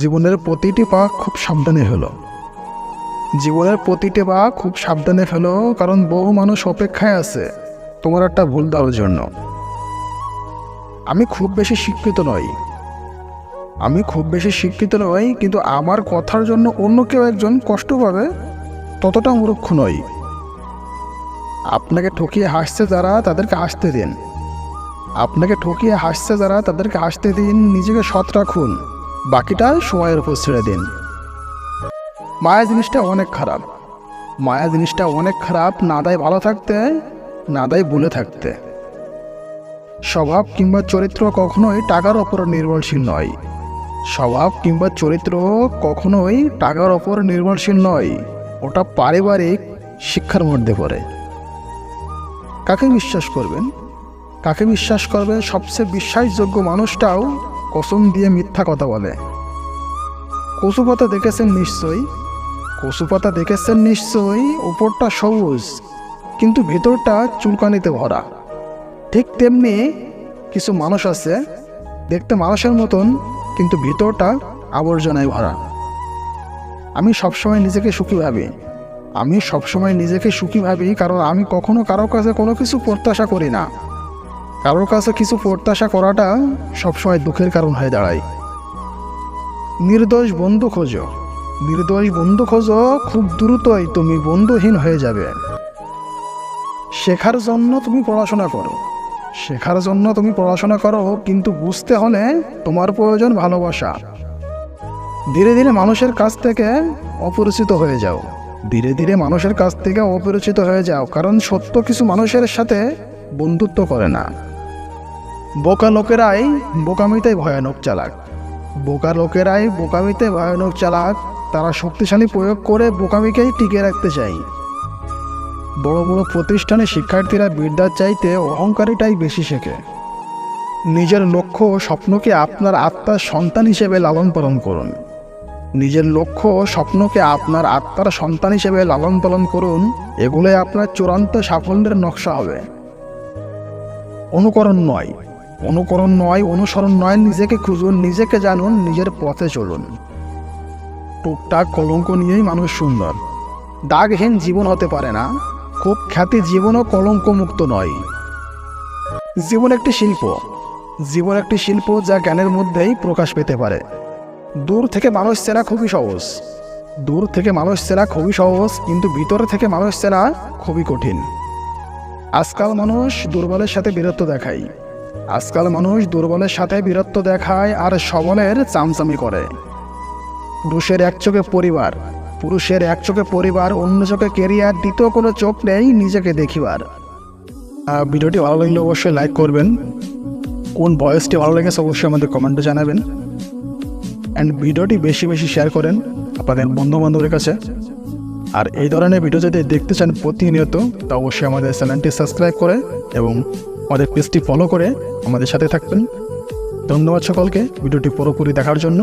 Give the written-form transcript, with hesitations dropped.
জীবনের প্রতিটি পা খুব সাবধানে হলো। জীবনের প্রতিটি পা খুব সাবধানে ফেলো, কারণ বহু মানুষ অপেক্ষায় আছে তোমার একটা ভুল দেওয়ার জন্য। আমি খুব বেশি শিক্ষিত নই, কিন্তু আমার কথার জন্য অন্য কেউ একজন কষ্ট পাবে ততটা মূর্খ নই। আপনাকে ঠকিয়ে হাসছে যারা, তাদেরকে হাসতে দিন। নিজেকে সৎ রাখুন, বাকিটা সময়ের উপর ছেড়ে দিন। মায়া জিনিসটা অনেক খারাপ, না দায় ভালো থাকতে, না দায় ভুলে থাকতে। স্বভাব কিংবা চরিত্র কখনোই টাকার ওপর নির্ভরশীল নয়। ওটা পারিবারিক শিক্ষার মধ্যে পড়ে। কাকে বিশ্বাস করবেন? সবচেয়ে বিশ্বাসযোগ্য মানুষটাও কসম দিয়ে মিথ্যা কথা বলে। কচু পাতা দেখেছেন নিশ্চয়ই, উপরটা সবুজ কিন্তু ভেতরটা চুলকানিতে ভরা। ঠিক তেমনি কিছু মানুষ আছে, দেখতে মানুষের মতন কিন্তু ভিতরটা আবর্জনায় ভরা। আমি সবসময় নিজেকে সুখী ভাবি, কারণ আমি কখনো কারোর কাছে কোনো কিছু প্রত্যাশা করি না। কারোর কাছে কিছু প্রত্যাশা করাটা সবসময় দুঃখের কারণ হয়ে দাঁড়ায়। নির্দোষ বন্ধু খোঁজো, খুব দ্রুতই তুমি বন্ধুহীন হয়ে যাবে। শেখার জন্য তুমি পড়াশোনা করো, কিন্তু বুঝতে হলে তোমার প্রয়োজন ভালোবাসা। ধীরে ধীরে মানুষের কাছ থেকে অপরিচিত হয়ে যাও, কারণ সত্য কিছু মানুষের সাথে বন্ধুত্ব করে না। বোকা লোকেরাই বোকামিতে ভয়ানক চালাক। তারা শক্তিশালী প্রয়োগ করে বোকামিকেই টিকে রাখতে চায়। বড় বড় প্রতিষ্ঠানে শিক্ষার্থীরা বিদ্যার চাইতে অহংকারীটাই বেশি শেখে। নিজের লক্ষ্য ও স্বপ্নকে আপনার আত্মার সন্তান হিসেবে লালন পালন করুন। এগুলোই আপনার চূড়ান্ত সাফল্যের নকশা হবে। অনুসরণ নয়, নিজেকে খুঁজুন, নিজেকে জানুন, নিজের পথে চলুন। টুকটাক কলঙ্ক নিয়েই মানুষ সুন্দর। দাগহীন জীবন হতে পারে না, খুব খ্যাতি জীবনও কলঙ্ক মুক্ত নয়। জীবন একটি শিল্প যা জ্ঞানের মধ্যেই প্রকাশ পেতে পারে। দূর থেকে মানুষ চেনা খুবই সহজ, কিন্তু ভিতর থেকে মানুষ চেনা খুবই কঠিন। আজকাল মানুষ দুর্বলের সাথে বীরত্ব দেখায় আর সবলের চামচামি করে। পুরুষের এক চোখে পরিবার, অন্য চোখে কেরিয়ার, দ্বিতীয় কোনো চোখ নেই নিজেকে দেখিবার। ভিডিওটি ভালো লাগলে অবশ্যই লাইক করবেন। কোন ভয়েসটি ভালো লেগেছে অবশ্যই আমাদের কমেন্টে জানাবেন। অ্যান্ড ভিডিওটি বেশি বেশি শেয়ার করেন আপনাদের বন্ধুবান্ধবের কাছে। আর এই ধরনের ভিডিও যদি দেখতে চান প্রতিনিয়ত, তা অবশ্যই আমাদের চ্যানেলটি সাবস্ক্রাইব করে এবং আমাদের পেজটি ফলো করে আমাদের সাথে থাকবেন। ধন্যবাদ সকলকে ভিডিওটি পুরোপুরি দেখার জন্য।